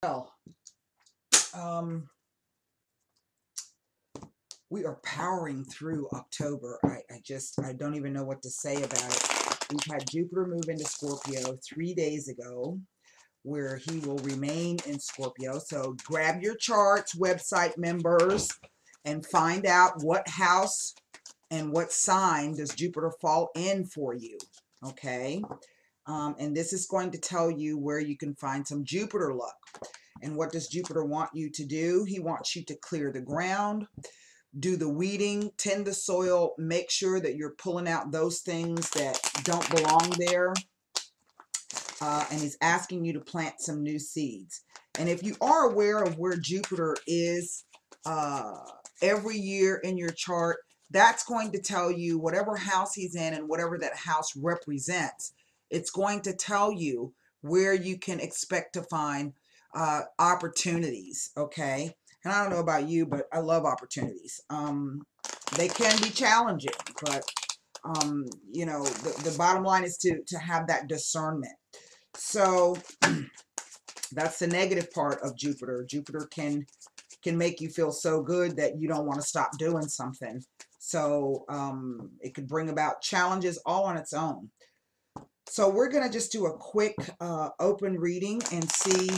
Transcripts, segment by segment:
Well, um, we are powering through October. I don't even know what to say about it. We've had Jupiter move into Scorpio 3 days ago, where he will remain in Scorpio. So grab your charts, website members, and find out what house and what sign does Jupiter fall in for you. Okay. And this is going to tell you where you can find some Jupiter luck. And what does Jupiter want you to do? He wants you to clear the ground, do the weeding, tend the soil, make sure that you're pulling out those things that don't belong there. And he's asking you to plant some new seeds. And if you are aware of where Jupiter is uh, every year in your chart, that's going to tell you whatever house he's in and whatever that house represents. It's going to tell you where you can expect to find opportunities, okay? And I don't know about you, but I love opportunities. They can be challenging, but you know, the bottom line is to have that discernment. So that's the negative part of Jupiter. Jupiter can make you feel so good that you don't want to stop doing something. So it could bring about challenges all on its own. So we're going to just do a quick open reading and see,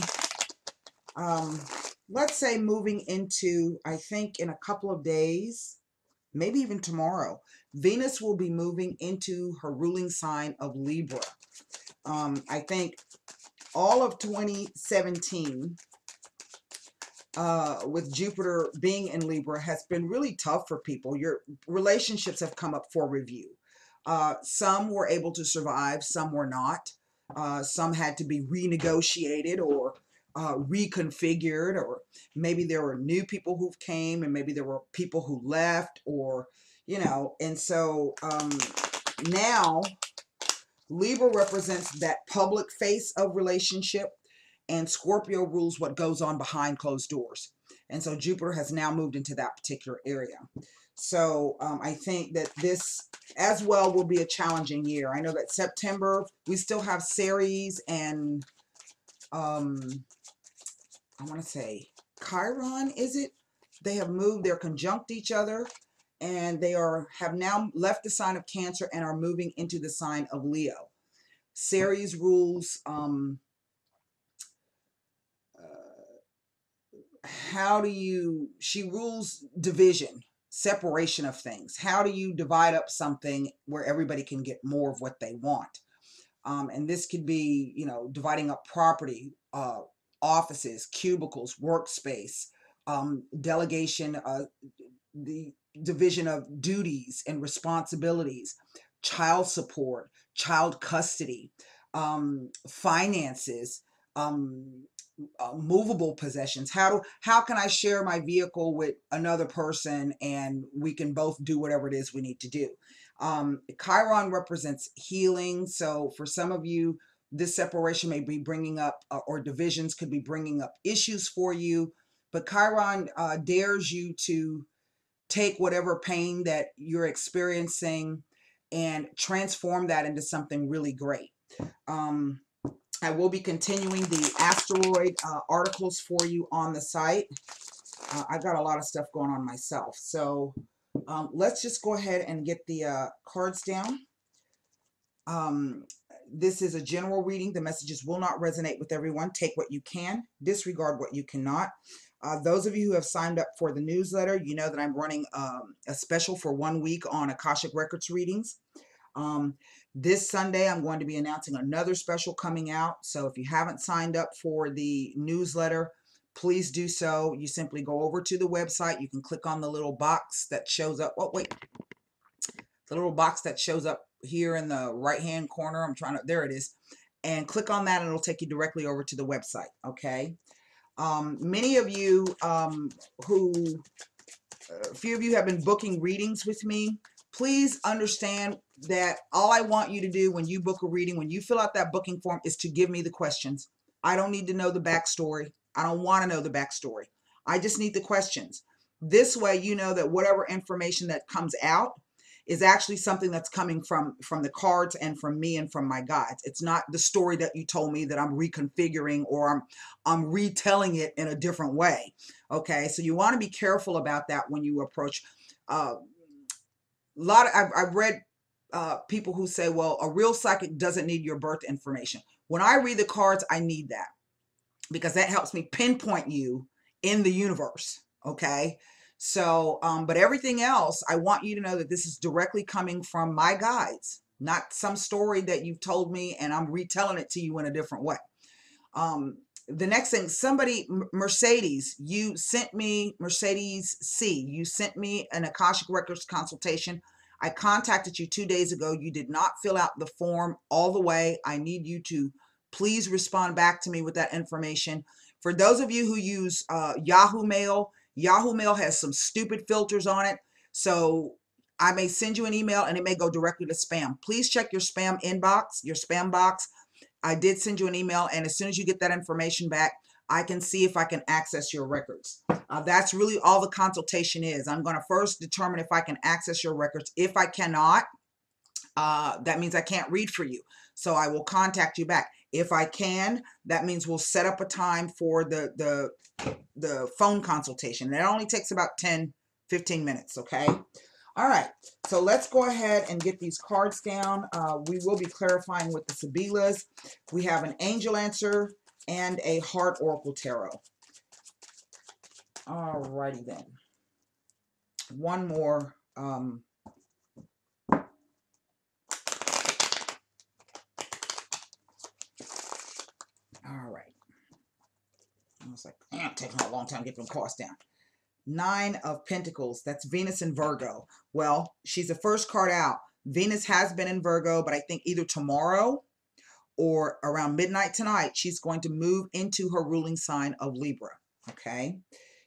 let's say moving into, I think in a couple of days, maybe even tomorrow, Venus will be moving into her ruling sign of Libra. I think all of 2017 with Jupiter being in Libra has been really tough for people. Your relationships have come up for review. Some were able to survive, some were not. Some had to be renegotiated or reconfigured, or maybe there were new people who came and maybe there were people who left, or, you know, and so now Libra represents that public face of relationship, and Scorpio rules what goes on behind closed doors. And so Jupiter has now moved into that particular area. So I think that this as well will be a challenging year. I know that September, we still have Ceres and I want to say Chiron, is it? They have moved, they're conjunct each other, and they have now left the sign of Cancer and are moving into the sign of Leo. Ceres rules she rules division, separation of things. How do you divide up something where everybody can get more of what they want? And this could be, you know, dividing up property, offices, cubicles, workspace, delegation, the division of duties and responsibilities, child support, child custody, finances, movable possessions. How can I share my vehicle with another person and we can both do whatever it is we need to do? Chiron represents healing. So for some of you, this separation may be bringing up, or divisions could be bringing up issues for you. But Chiron dares you to take whatever pain that you're experiencing and transform that into something really great. I will be continuing the asteroid articles for you on the site. I've got a lot of stuff going on myself. So let's just go ahead and get the cards down. This is a general reading. The messages will not resonate with everyone. Take what you can, disregard what you cannot. Those of you who have signed up for the newsletter, you know that I'm running a special for 1 week on Akashic Records readings. This Sunday, I'm going to be announcing another special coming out. So if you haven't signed up for the newsletter, please do so. You simply go over to the website. You can click on the little box that shows up. Oh, wait. The little box that shows up here in the right-hand corner. There it is. And click on that and it'll take you directly over to the website. Okay. Many of you a few of you have been booking readings with me. Please understand that all I want you to do when you book a reading, when you fill out that booking form, is to give me the questions. I don't need to know the backstory. I don't want to know the backstory. I just need the questions. This way, you know that whatever information that comes out is actually something that's coming from the cards and from me and from my guides. It's not the story that you told me that I'm reconfiguring, or I'm retelling it in a different way. Okay, so you want to be careful about that when you approach. A lot of, I've read people who say, well, a real psychic doesn't need your birth information. When I read the cards, I need that, because that helps me pinpoint you in the universe. Okay. So, but everything else, I want you to know that this is directly coming from my guides, not some story that you've told me and I'm retelling it to you in a different way. The next thing, somebody, Mercedes, you sent me, Mercedes C, you sent me an Akashic Records consultation. I contacted you 2 days ago. You did not fill out the form all the way. I need you to please respond back to me with that information. For those of you who use Yahoo Mail, Yahoo Mail has some stupid filters on it. So I may send you an email and it may go directly to spam. Please check your spam inbox, your spam box. I did send you an email, and as soon as you get that information back, I can see if I can access your records. That's really all the consultation is. I'm going to first determine if I can access your records. If I cannot, that means I can't read for you. So I will contact you back. If I can, that means we'll set up a time for the phone consultation. It only takes about 10-15 minutes, okay? All right, so let's go ahead and get these cards down. We will be clarifying with the Sibilas. We have an Angel Answer and a Heart Oracle Tarot. All righty then. One more. All right. I was like, it's taking a long time to get them cards down. 9 of Pentacles, that's Venus in Virgo. Well, she's the first card out. Venus has been in Virgo, but I think either tomorrow or around midnight tonight, she's going to move into her ruling sign of Libra. Okay,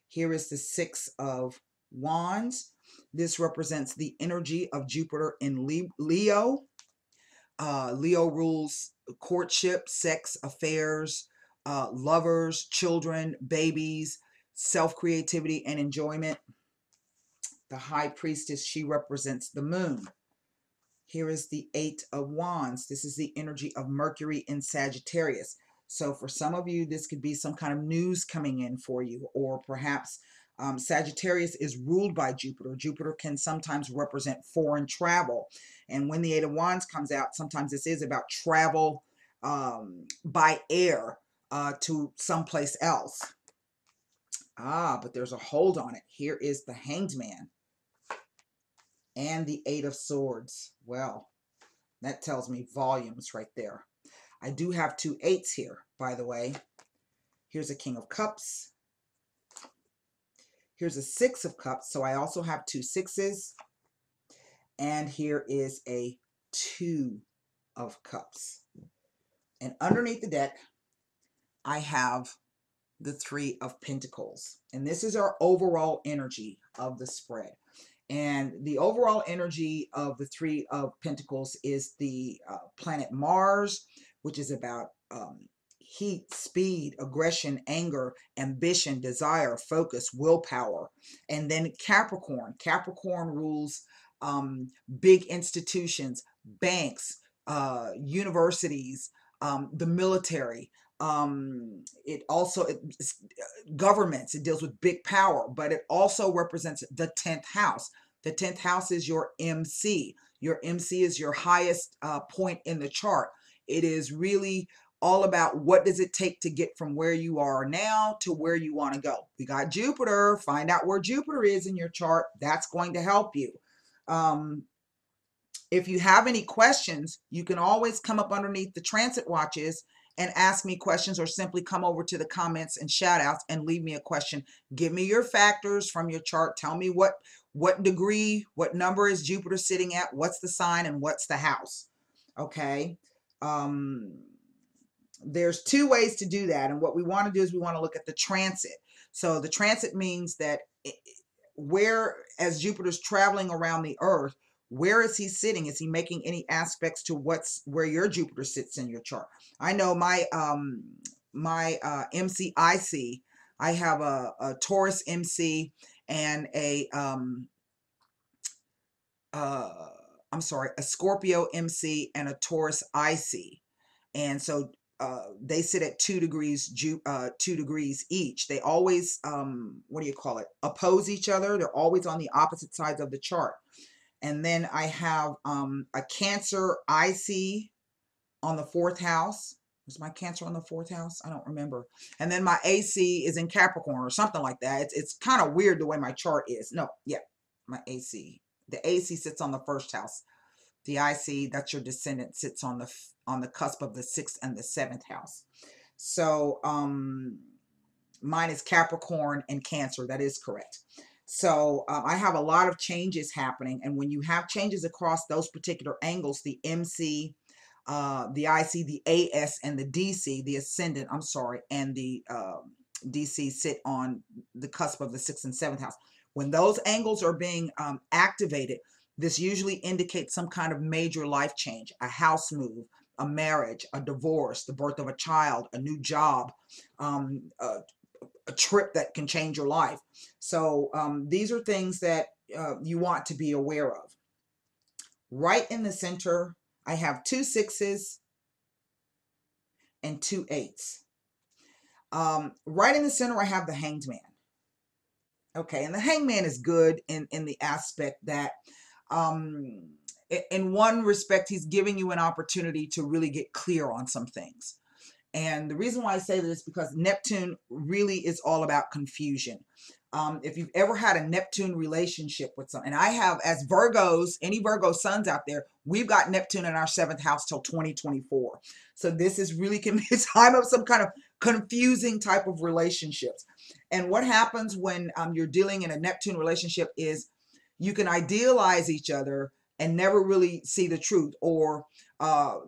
here is the 6 of Wands. This represents the energy of Jupiter in Leo. Leo rules courtship, sex, affairs, lovers, children, babies, self-creativity and enjoyment. The High Priestess, she represents the moon. Here is the 8 of Wands. This is the energy of Mercury in Sagittarius. So for some of you, this could be some kind of news coming in for you, or perhaps Sagittarius is ruled by Jupiter. Jupiter can sometimes represent foreign travel. And when the 8 of Wands comes out, sometimes this is about travel by air to someplace else. But there's a hold on it. Here is the Hanged Man and the 8 of Swords. Well, that tells me volumes right there. I do have 2 8s here, by the way. Here's a King of Cups. Here's a 6 of Cups. So I also have 2 6s. And here is a 2 of Cups. And underneath the deck, I have the 3 of Pentacles. And this is our overall energy of the spread. And the overall energy of the 3 of Pentacles is the planet Mars, which is about heat, speed, aggression, anger, ambition, desire, focus, willpower. And then Capricorn. Capricorn rules big institutions, banks, universities, the military. It also governments. It deals with big power, but it also represents the 10th house. The 10th house is your MC. Your MC is your highest point in the chart. It is really all about what does it take to get from where you are now to where you want to go. We got Jupiter. Find out where Jupiter is in your chart. That's going to help you. If you have any questions, you can always come up underneath the transit watches and ask me questions, or simply come over to the comments and shout outs and leave me a question. Give me your factors from your chart. Tell me what degree, what number is Jupiter sitting at, what's the sign, and what's the house. Okay. There's 2 ways to do that. And what we want to do is we want to look at the transit. So the transit means that where, as Jupiter's traveling around the earth, where is he sitting? Is he making any aspects to where your Jupiter sits in your chart? I know my MCIC, I have a Taurus MC and a uh, I'm sorry, a Scorpio MC and a Taurus IC. And so they sit at 2 degrees, 2 degrees each. They always, what do you call it, oppose each other. They're always on the opposite sides of the chart. And then I have a Cancer IC on the fourth house. Was my Cancer on the fourth house? I don't remember. And then my AC is in Capricorn or something like that. It's kind of weird the way my chart is. No, yeah, my AC. The AC sits on the first house. The IC, that's your descendant, sits on the cusp of the sixth and the seventh house. So mine is Capricorn and Cancer. That is correct. So I have a lot of changes happening, and when you have changes across those particular angles, the MC, the IC, the AS, and the DC, the ascendant, I'm sorry, and the DC sit on the cusp of the sixth and seventh house. When those angles are being activated, this usually indicates some kind of major life change, a house move, a marriage, a divorce, the birth of a child, a new job, a trip that can change your life. So these are things that you want to be aware of. Right in the center, I have 2 6s and 2 8s. Right in the center, I have the Hanged Man. Okay, and the Hanged Man is good in the aspect that in one respect, he's giving you an opportunity to really get clear on some things. And the reason why I say this is because Neptune really is all about confusion. If you've ever had a Neptune relationship with someone, and I have, as Virgos, any Virgo sons out there, we've got Neptune in our seventh house till 2024. So this is really can be a time of some kind of confusing type of relationships. And what happens when you're dealing in a Neptune relationship is you can idealize each other and never really see the truth, or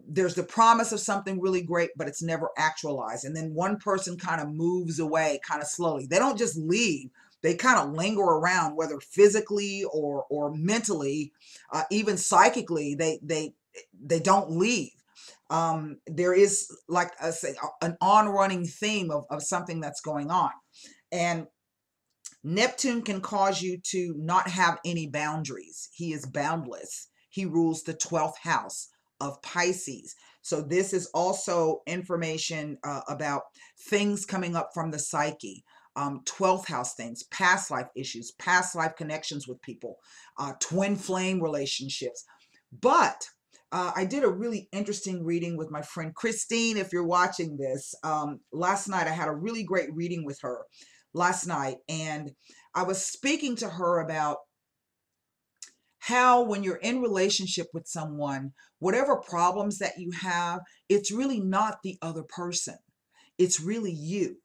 there's the promise of something really great, but it's never actualized. And then one person kind of moves away kind of slowly. They don't just leave. They kind of linger around, whether physically or mentally, even psychically, they don't leave. There is, like I say, an on-running theme of something that's going on. And Neptune can cause you to not have any boundaries. He is boundless. He rules the 12th house of Pisces. So this is also information about things coming up from the psyche. 12th house things, past life issues, past life connections with people, twin flame relationships. But I did a really interesting reading with my friend Christine. If you're watching this, last night I had a really great reading with her last night, and I was speaking to her about how when you're in relationship with someone, whatever problems that you have, it's really not the other person. It's really you.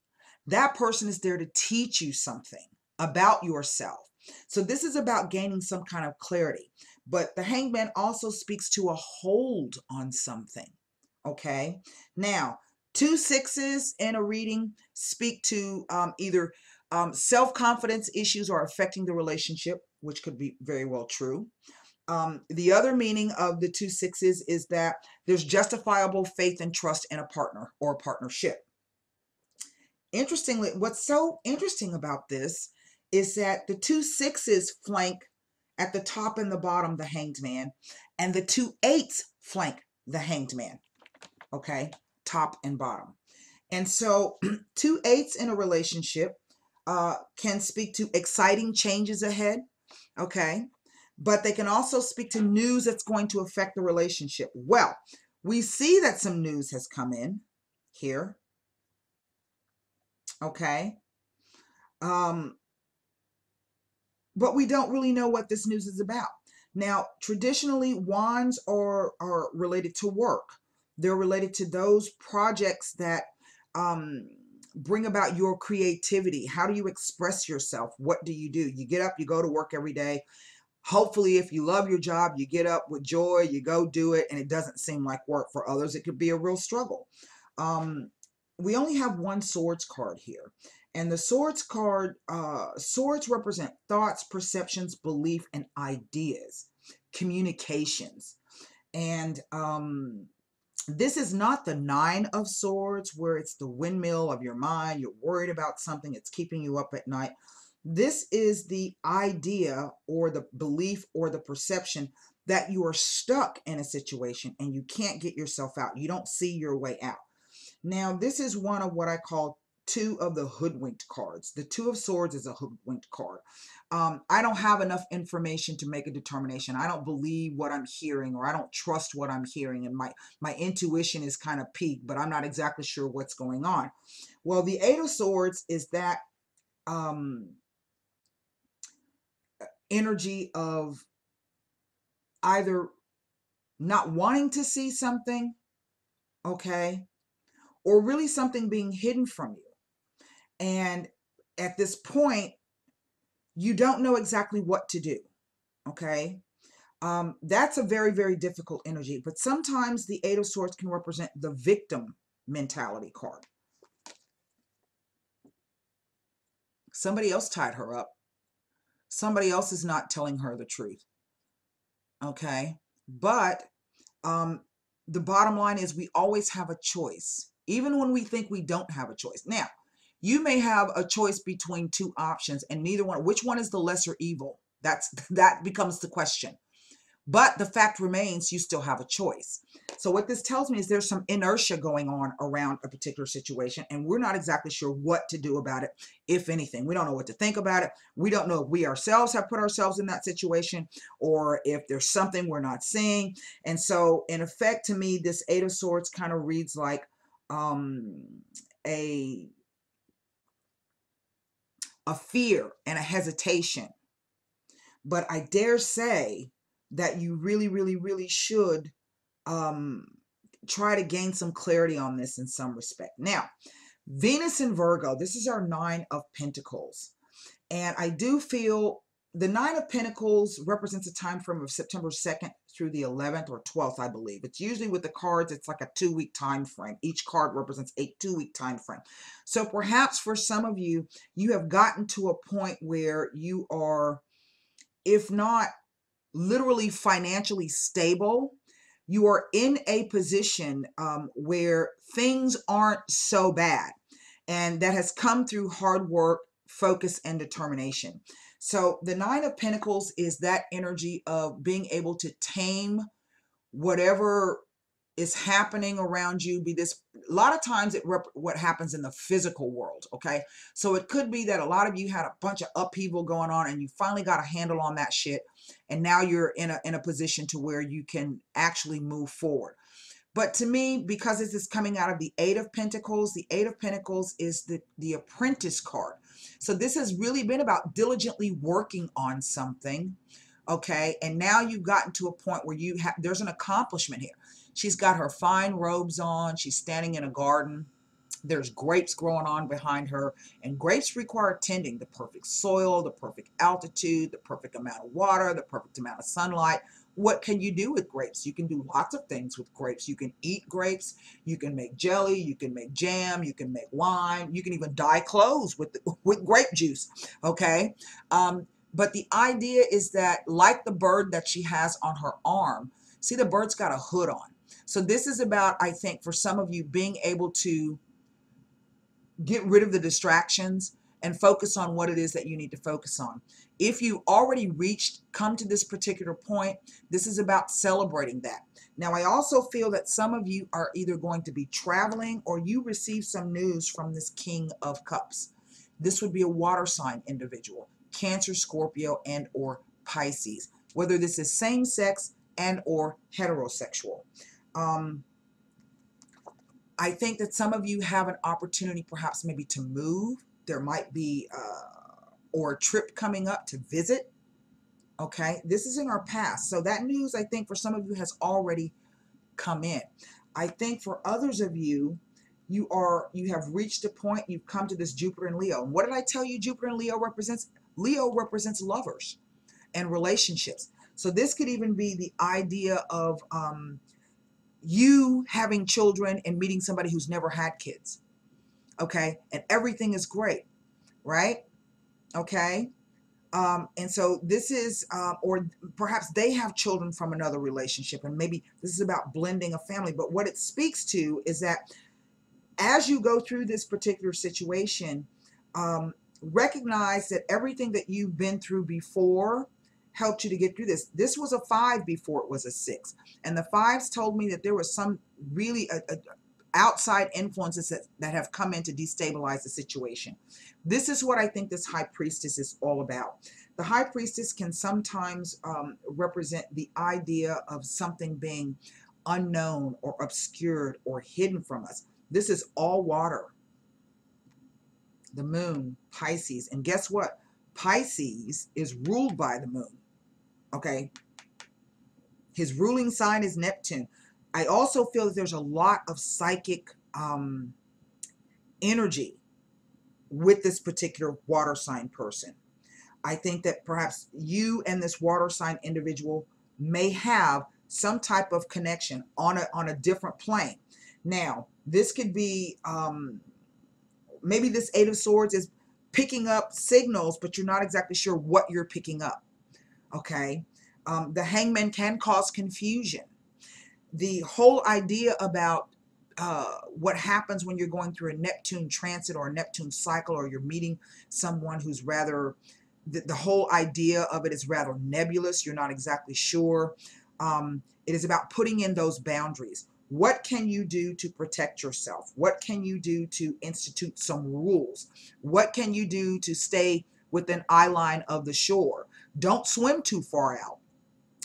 That person is there to teach you something about yourself. So this is about gaining some kind of clarity. But the Hanged Man also speaks to a hold on something. Okay. Now, 2 6s in a reading speak to either self-confidence issues are affecting the relationship, which could be very well true. The other meaning of the 2 6s is that there's justifiable faith and trust in a partner or a partnership. Interestingly, what's so interesting about this is that the 2 6s flank at the top and the bottom the Hanged Man, and the 2 8s flank the Hanged Man. Okay, top and bottom. And so 2 8s in a relationship can speak to exciting changes ahead. Okay, but they can also speak to news that's going to affect the relationship. Well, we see that some news has come in here. Okay. But we don't really know what this news is about. Now, traditionally, wands are related to work. They're related to those projects that bring about your creativity. How do you express yourself? What do? You get up, you go to work every day. Hopefully, if you love your job, you get up with joy, you go do it, and it doesn't seem like work. For others, it could be a real struggle. We only have one swords card here. And the swords card, swords represent thoughts, perceptions, belief, and ideas, communications. And this is not the 9 of swords where it's the windmill of your mind. You're worried about something. It's keeping you up at night. This is the idea or the belief or the perception that you are stuck in a situation and you can't get yourself out. You don't see your way out. Now, this is one of what I call two of the hoodwinked cards. The Two of Swords is a hoodwinked card. I don't have enough information to make a determination. I don't believe what I'm hearing, or I don't trust what I'm hearing, and my intuition is kind of peaked, but I'm not exactly sure what's going on. Well, the Eight of Swords is that um, energy of either not wanting to see something, okay, or really something being hidden from you. And at this point, you don't know exactly what to do, okay? That's a very, very difficult energy. But sometimes the Eight of Swords can represent the victim mentality card. Somebody else tied her up. Somebody else is not telling her the truth, okay? But the bottom line is we always have a choice, even when we think we don't have a choice. Now, you may have a choice between two options, and neither one, which one is the lesser evil? That becomes the question. But the fact remains, you still have a choice. So what this tells me is there's some inertia going on around a particular situation, and we're not exactly sure what to do about it, if anything. We don't know what to think about it. We don't know if we ourselves have put ourselves in that situation, or if there's something we're not seeing. And so, in effect, to me, this Eight of Swords kind of reads like a fear and a hesitation. But I dare say that you really, really, really should try to gain some clarity on this in some respect. Now, Venus in Virgo, this is our Nine of Pentacles. And I do feel the Nine of Pentacles represents a time frame of September 2nd through the 11th or 12th, I believe. It's usually with the cards, it's like a 2-week time frame. Each card represents a 2-week time frame. So perhaps for some of you, you have gotten to a point where you are, if not literally financially stable, you are in a position where things aren't so bad. And that has come through hard work, focus, and determination. So the Nine of Pentacles is that energy of being able to tame whatever is happening around you. Be this, a lot of times what happens in the physical world, okay? So it could be that a lot of you had a bunch of upheaval going on and you finally got a handle on that shit, and now you're in a position to where you can actually move forward. But to me, because this is coming out of the Eight of Pentacles, the Eight of Pentacles is the apprentice card. So this has really been about diligently working on something, okay? And now you've gotten to a point where there's an accomplishment here. She's got her fine robes on. She's standing in a garden. There's grapes growing on behind her, and grapes require tending: the perfect soil, the perfect altitude, the perfect amount of water, the perfect amount of sunlight. What can you do with grapes? You can do lots of things with grapes. You can eat grapes, you can make jelly, you can make jam, you can make wine, you can even dye clothes with grape juice, okay? But the idea is that, like the bird that she has on her arm, see, the bird's got a hood on. So this is about, I think, for some of you, being able to get rid of the distractions and focus on what it is that you need to focus on. If you already come to this particular point, this is about celebrating that. Now, I also feel that some of you are either going to be traveling, or you receive some news from this King of Cups. This would be a water sign individual: Cancer, Scorpio, and or Pisces, whether this is same-sex and or heterosexual. I think that some of you have an opportunity perhaps maybe to move. There might be or a trip coming up to visit. Okay, this is in our past. So that news, I think, for some of you has already come in. I think for others of you, you have reached a point, you've come to this Jupiter and Leo. And what did I tell you Jupiter and Leo represents? Leo represents lovers and relationships. So this could even be the idea of you having children and meeting somebody who's never had kids, okay? And everything is great, right? Okay? And so this is, or perhaps they have children from another relationship, and maybe this is about blending a family. But what it speaks to is that as you go through this particular situation, recognize that everything that you've been through before helped you to get through this. This was a 5 before it was a 6. And the 5s told me that there was some really outside influences that have come in to destabilize the situation. This is what I think this high priestess is all about. The high priestess can sometimes represent the idea of something being unknown or obscured or hidden from us. This is all water. The moon, Pisces. And guess what? Pisces is ruled by the moon. Okay? His ruling sign is Neptune. I also feel that there's a lot of psychic energy with this particular water sign person. I think that perhaps you and this water sign individual may have some type of connection on a different plane. Now, this could be maybe this 8 of Swords is picking up signals, but you're not exactly sure what you're picking up. Okay? The Hangman can cause confusion. The whole idea about what happens when you're going through a Neptune transit or a Neptune cycle, or you're meeting someone who's rather, the whole idea of it is rather nebulous. You're not exactly sure. It is about putting in those boundaries. What can you do to protect yourself? What can you do to institute some rules? What can you do to stay within eye line of the shore? Don't swim too far out,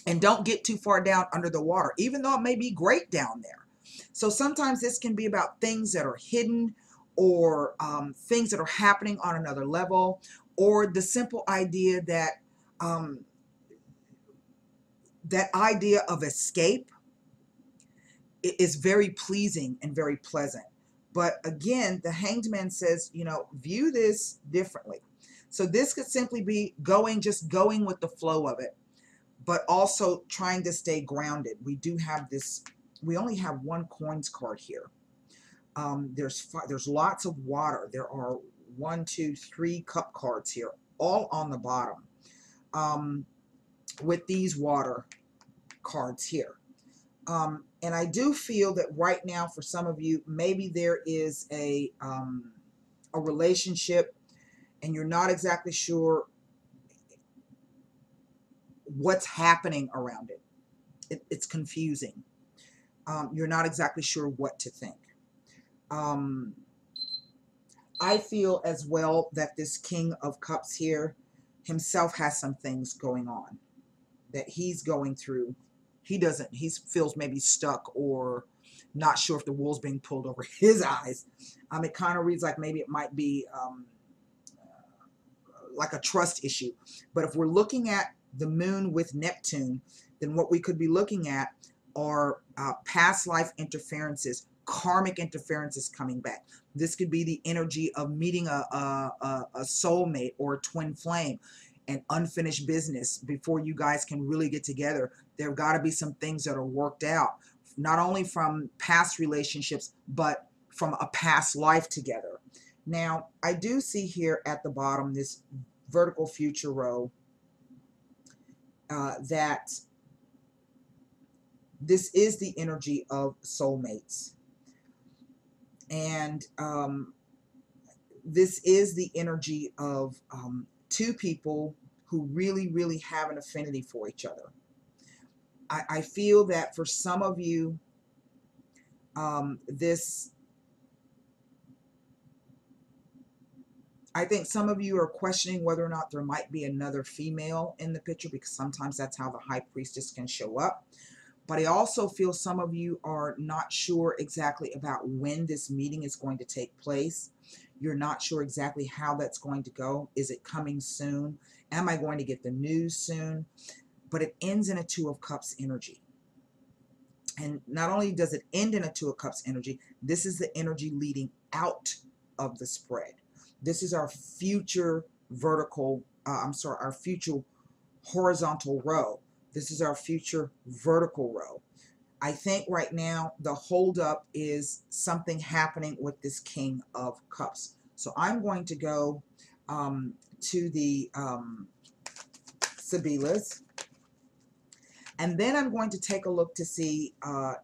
and don't get too far down under the water, even though it may be great down there. So sometimes this can be about things that are hidden, or things that are happening on another level, or the simple idea that that idea of escape is very pleasing and very pleasant. But again, the Hanged Man says, you know, view this differently. So this could simply be just going with the flow of it, but also trying to stay grounded. We do have this, we only have 1 coins card here. There's lots of water. There are 1, 2, 3 cup cards here, all on the bottom, with these water cards here. And I do feel that right now, for some of you, maybe there is a relationship and you're not exactly sure what's happening around it. It's confusing. You're not exactly sure what to think. I feel as well that this King of Cups here himself has some things going on that he's going through. He feels maybe stuck or not sure if the wool's being pulled over his eyes. It kind of reads like maybe it might be like a trust issue. But if we're looking at the moon with Neptune, then what we could be looking at are past life interferences, karmic interferences coming back. This could be the energy of meeting a soulmate or a twin flame, an unfinished business. Before you guys can really get together, there have got to be some things that are worked out, not only from past relationships, but from a past life together. Now, I do see here at the bottom, this vertical future row, that this is the energy of soulmates. And this is the energy of 2 people who really, really have an affinity for each other. I feel that for some of you, I think some of you are questioning whether or not there might be another female in the picture, because sometimes that's how the High Priestess can show up. But I also feel some of you are not sure exactly about when this meeting is going to take place. You're not sure exactly how that's going to go. Is it coming soon? Am I going to get the news soon? But it ends in a 2 of Cups energy. And not only does it end in a 2 of Cups energy, this is the energy leading out of the spread. This is our future vertical, our future horizontal row. This is our future vertical row. I think right now the holdup is something happening with this King of Cups. So I'm going to go to the Sibyllus, and then I'm going to take a look to see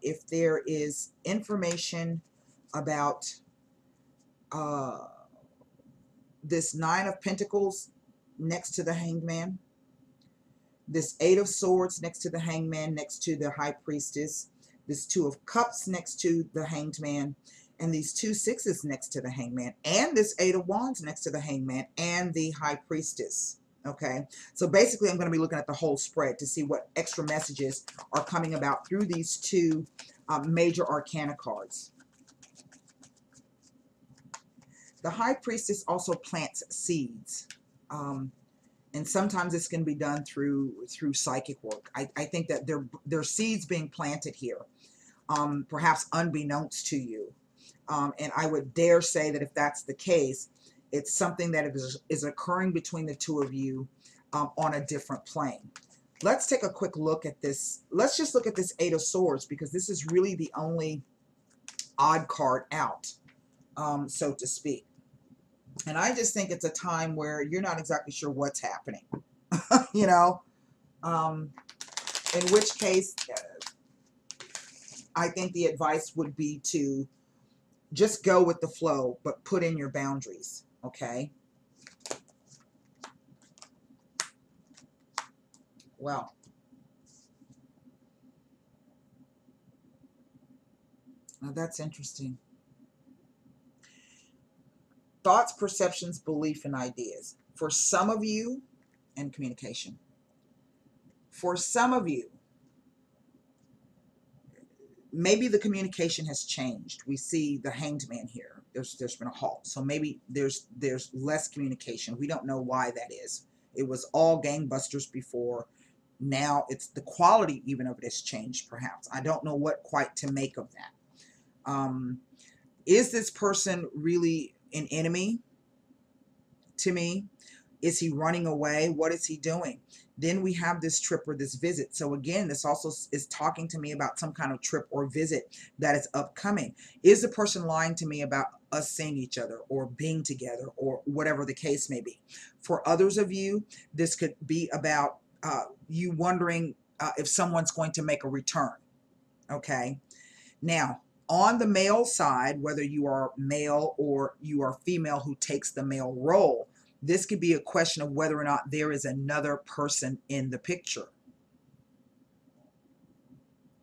if there is information about this Nine of Pentacles next to the Hanged Man, this Eight of Swords next to the Hanged Man, next to the High Priestess, this Two of Cups next to the Hanged Man, and these two sixes next to the Hanged Man, and this Eight of Wands next to the Hanged Man, and the High Priestess. Okay, so basically I'm going to be looking at the whole spread to see what extra messages are coming about through these two major arcana cards. The High Priestess also plants seeds. And sometimes this can be done through psychic work. I think that there are seeds being planted here, perhaps unbeknownst to you. And I would dare say that if that's the case, it's something that is occurring between the two of you on a different plane. Let's take a quick look at this. Let's just look at this Eight of Swords, because this is really the only odd card out, so to speak. And I just think it's a time where you're not exactly sure what's happening, you know, in which case I think the advice would be to just go with the flow, but put in your boundaries, okay? Well, now that's interesting. Thoughts, perceptions, belief, and ideas. For some of you, and communication. For some of you, maybe the communication has changed. We see the Hanged Man here. There's been a halt. So maybe there's less communication. We don't know why that is. It was all gangbusters before. Now it's the quality even of it has changed, perhaps. I don't know what quite to make of that. Is this person really an enemy to me? Is he running away? What is he doing? Then we have this trip or this visit. So again, this also is talking to me about some kind of trip or visit that is upcoming. Is the person lying to me about us seeing each other or being together or whatever the case may be? For others of you, this could be about you wondering if someone's going to make a return. Okay. Now, on the male side, whether you are male or you are female who takes the male role, this could be a question of whether or not there is another person in the picture.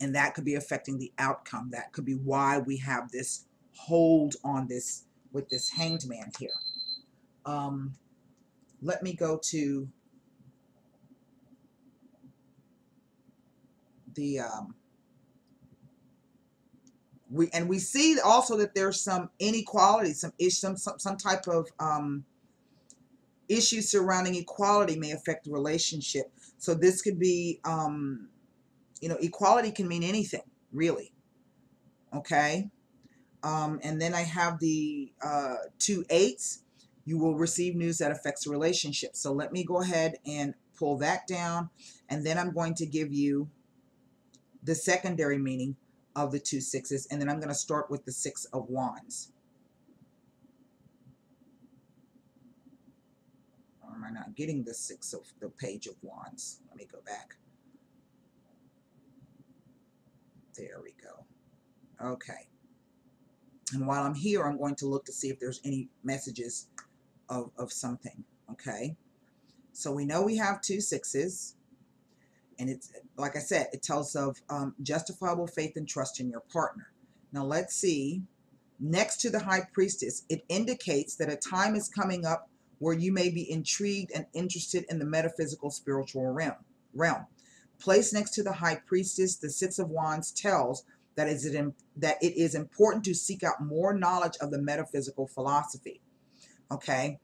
And that could be affecting the outcome. That could be why we have this hold on this with this Hanged Man here. Let me go to the we see also that there's some inequality, some type of issues surrounding equality may affect the relationship. So this could be, you know, equality can mean anything, really. Okay. And then I have the 2 8s. You will receive news that affects the relationship. So let me go ahead and pull that down. And then I'm going to give you the secondary meaning of the 2 6s. And then I'm going to start with the 6 of Wands. Or am I not getting the Page of Wands? Let me go back. There we go. Okay. And while I'm here, I'm going to look to see if there's any messages of something. Okay. So we know we have 2 6s. And it's, like I said, it tells of justifiable faith and trust in your partner. Now let's see. Next to the High Priestess, it indicates that a time is coming up where you may be intrigued and interested in the metaphysical spiritual realm. Placed next to the High Priestess, the 6 of Wands tells that it is important to seek out more knowledge of the metaphysical philosophy. Okay.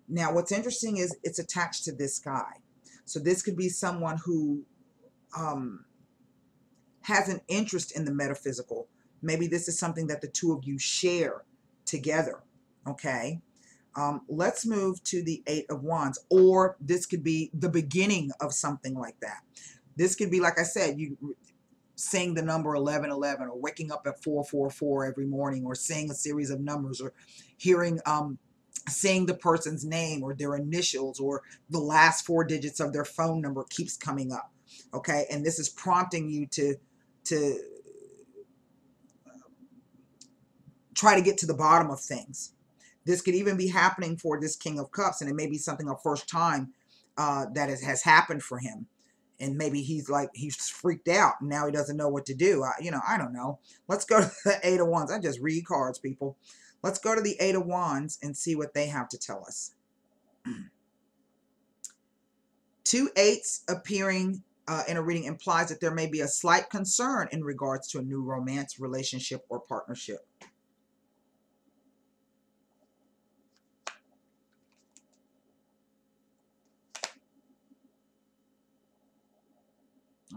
Now what's interesting is it's attached to this guy. So this could be someone who has an interest in the metaphysical. Maybe this is something that the two of you share together. Okay. Let's move to the 8 of Wands, or this could be the beginning of something like that. This could be, like I said, you saying the number 1111, or waking up at 444 every morning, or saying a series of numbers, or hearing, saying the person's name or their initials or the last 4 digits of their phone number keeps coming up. Okay. And this is prompting you to try to get to the bottom of things. This could even be happening for this King of Cups, and it may be something a first time that has happened for him. And maybe he's like, he's freaked out and now he doesn't know what to do. You know, I don't know. Let's go to the Eight of Wands. I just read cards, people. Let's go to the Eight of Wands and see what they have to tell us. 2 8s appearing in a reading implies that there may be a slight concern in regards to a new romance, relationship, or partnership.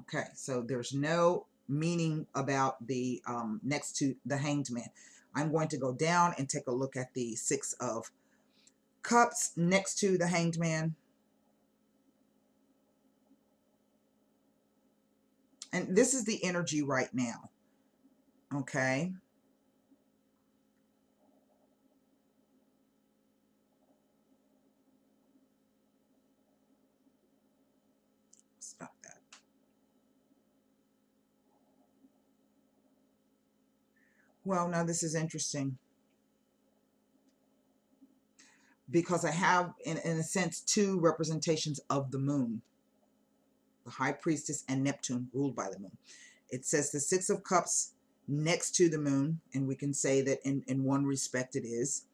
Okay, so there's no meaning about the next to the Hanged Man. I'm going to go down and take a look at the Six of Cups next to the Hanged Man. And this is the energy right now. Okay. Stop that. Well, now this is interesting, because I have, in a sense, 2 representations of the moon. The High Priestess and Neptune, ruled by the moon. It says the Six of Cups next to the moon, and we can say that in one respect it is,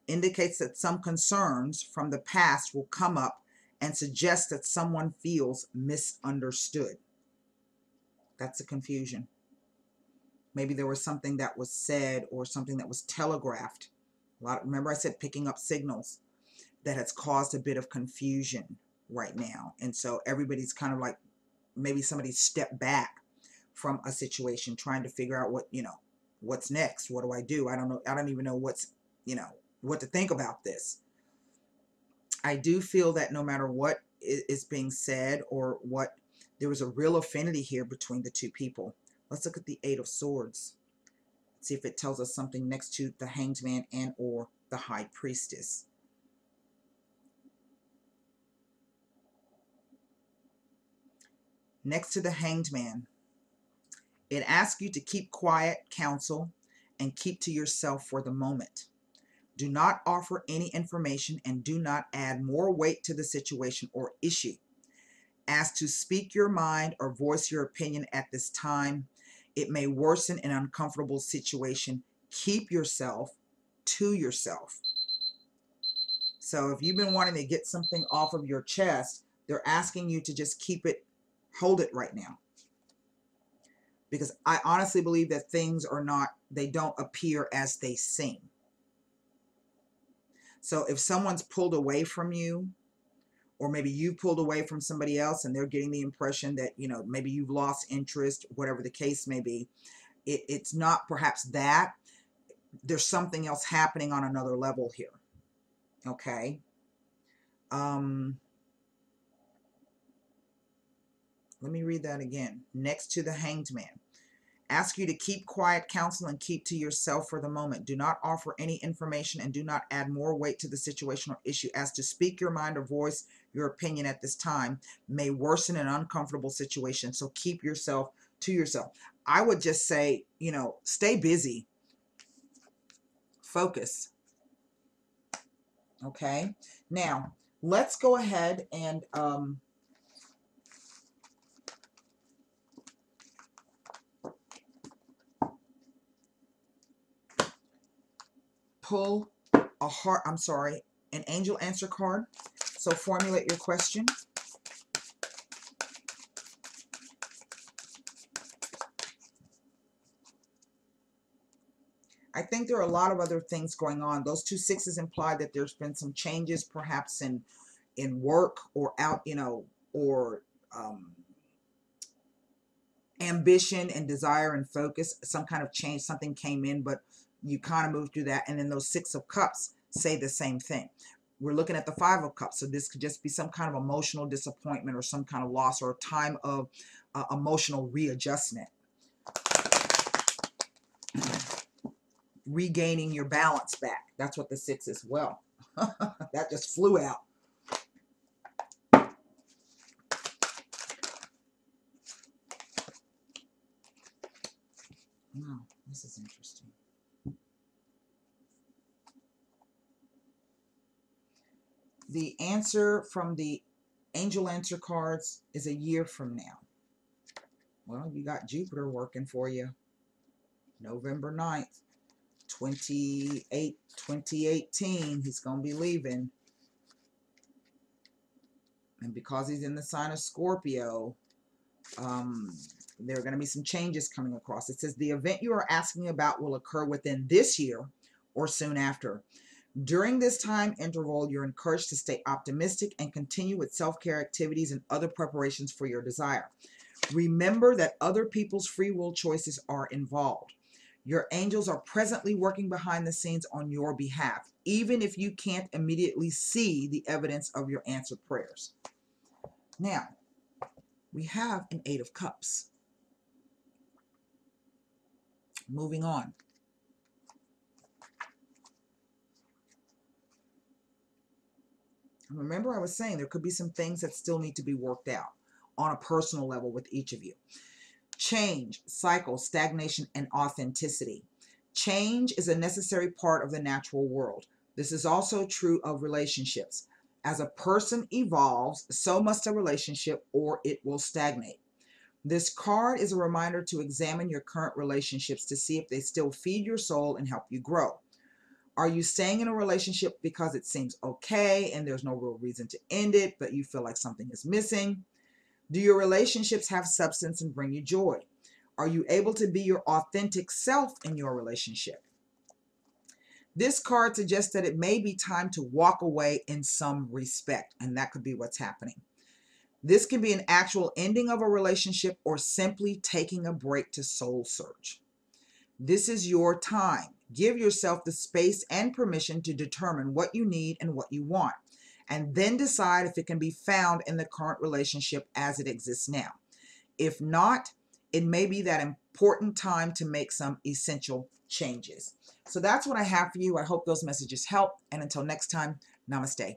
indicates that some concerns from the past will come up and suggest that someone feels misunderstood. That's a confusion. Maybe there was something that was said or something that was telegraphed. Remember I said picking up signals, that has caused a bit of confusion right now. And so everybody's kind of like, maybe somebody stepped back from a situation trying to figure out what, you know, what's next. What do I do? I don't know. I don't even know what's, you know, what to think about this. I do feel that no matter what is being said or what, there was a real affinity here between the 2 people. Let's look at the Eight of Swords. See if it tells us something next to the Hanged Man and or the High Priestess. Next to the Hanged Man, it asks you to keep quiet, counsel, and keep to yourself for the moment. Do not offer any information and do not add more weight to the situation or issue. As to speak your mind or voice your opinion at this time, it may worsen an uncomfortable situation. Keep yourself to yourself. So if you've been wanting to get something off of your chest, they're asking you to just keep it, hold it right now. Because I honestly believe that things are not, they don't appear as they seem. So if someone's pulled away from you, or maybe you pulled away from somebody else and they're getting the impression that, you know, maybe you've lost interest, whatever the case may be, it's not perhaps that. There's something else happening on another level here. Okay. Let me read that again. Next to the Hanged Man. Ask you to keep quiet, counsel, and keep to yourself for the moment. Do not offer any information and do not add more weight to the situation or issue. As to speak your mind or voice your opinion at this time may worsen an uncomfortable situation. So keep yourself to yourself. I would just say, you know, stay busy. Focus. Okay. Now, let's go ahead and pull a heart, an angel answer card. So formulate your question. I think there are a lot of other things going on. Those 2 sixes imply that there's been some changes, perhaps in work or out, you know, or ambition and desire and focus. Some kind of change, something came in, but you kind of moved through that. And then those 6 of Cups say the same thing. We're looking at the 5 of Cups. So this could just be some kind of emotional disappointment or some kind of loss or a time of emotional readjustment. Regaining your balance back. That's what the 6 is. Well, that just flew out. Wow, this is interesting. The answer from the angel answer cards is a year from now. Well, you got Jupiter working for you. November 9th, 2018, he's going to be leaving. And because he's in the sign of Scorpio, there are going to be some changes coming across. It says the event you are asking about will occur within this year or soon after. During this time interval, you're encouraged to stay optimistic and continue with self-care activities and other preparations for your desire. Remember that other people's free will choices are involved. Your angels are presently working behind the scenes on your behalf, even if you can't immediately see the evidence of your answered prayers. Now, we have an Eight of Cups. Moving on. Remember, I was saying there could be some things that still need to be worked out on a personal level with each of you. Change, cycle, stagnation, and authenticity. Change is a necessary part of the natural world. This is also true of relationships. As a person evolves, so must a relationship, or it will stagnate. This card is a reminder to examine your current relationships to see if they still feed your soul and help you grow. Are you staying in a relationship because it seems okay and there's no real reason to end it, but you feel like something is missing? Do your relationships have substance and bring you joy? Are you able to be your authentic self in your relationship? This card suggests that it may be time to walk away in some respect, and that could be what's happening. This can be an actual ending of a relationship or simply taking a break to soul search. This is your time. Give yourself the space and permission to determine what you need and what you want, and then decide if it can be found in the current relationship as it exists now. If not, it may be that important time to make some essential changes. So that's what I have for you. I hope those messages help. And until next time, namaste.